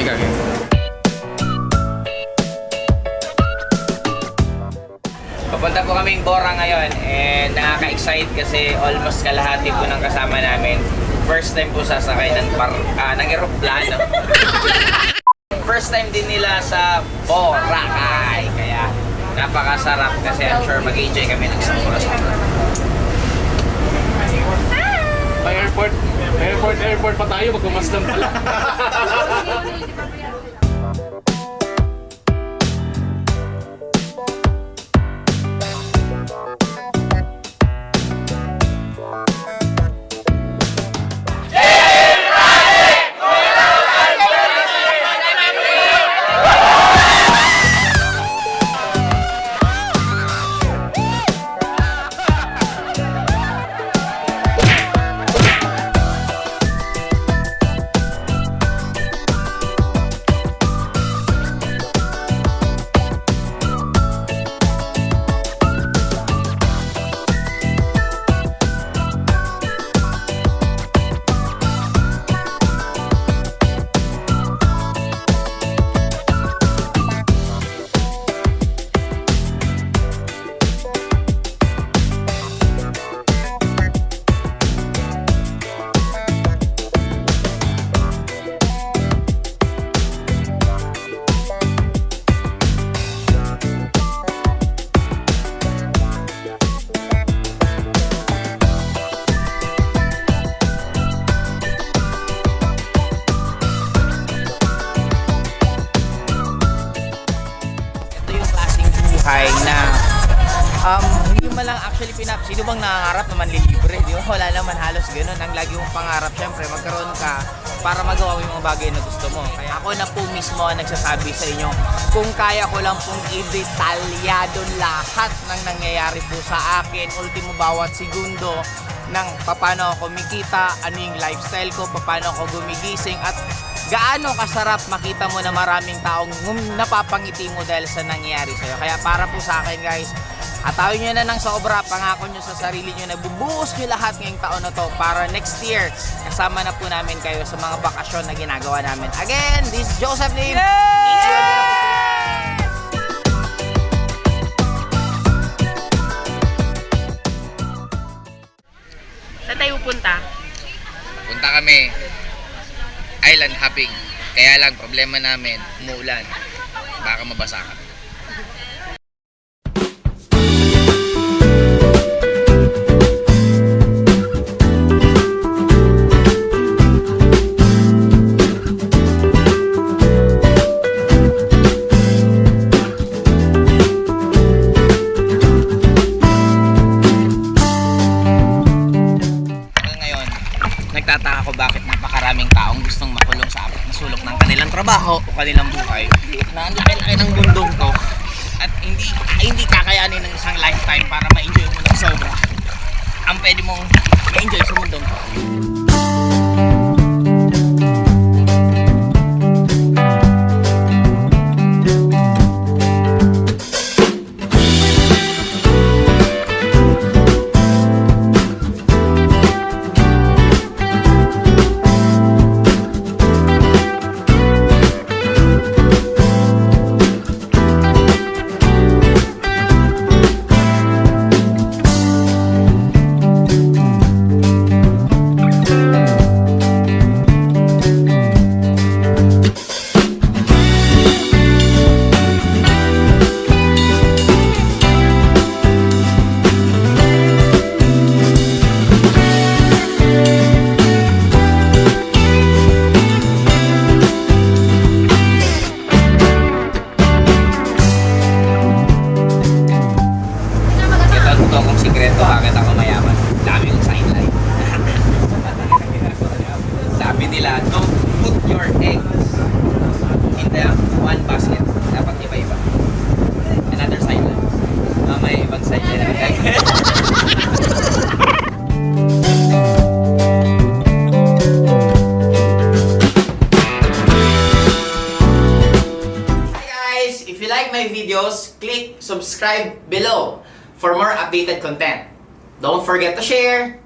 Okay. Papunta po kaming Bora ngayon and nakaka-excite kasi almost kalahati po ng kasama namin. First time po sasakay ng aeroplano. First time din nila sa Boracay. Kaya napakasarap kasi I'm sure mag-enjoy kami ng isang oras. Airport pa tayo, magmamasdan pala. Na hindi mo lang actually sino bang nangangarap na manlilibre, di ba? Wala naman halos ganun. Ang lagi mong pangarap, syempre magkaroon ka para magawa mo yung mga bagay na gusto mo. Kaya ako na po mismo ang nagsasabi sa inyo, kung kaya ko lang pong i-detalyado lahat ng nangyayari po sa akin, ultimo bawat segundo ng paano ako kumikita, ano yung lifestyle ko, paano ako gumigising, at gaano kasarap makita mo na maraming taong napapangiti mo dahil sa nangyayari sa'yo. Kaya para po sa akin guys, atawin nyo na ng sobra, pangako nyo sa sarili nyo na bubuhos nyo lahat ngayong taon na to para next year, kasama na po namin kayo sa mga bakasyon na ginagawa namin. Again, this is Joseph Lim. Saan tayo punta? Punta kami island hopping. Kaya lang problema namin, umuulan. Baka mabasa ka. Nagtataka ko bakit napakaraming taong gustong makulong sa sulok ng kanilang trabaho o kanilang buhay na ang laki ng mundong to at hindi kakayanin ng isang lifetime para ma-enjoy mo ng sobra ang pwede mong ma-enjoy sa mundong to. Nila, don't put your eggs in the one basket. Dapat iba-iba. Another side lang. May ibang side na naman. Hi guys! If you like my videos, click subscribe below for more updated content. Don't forget to share,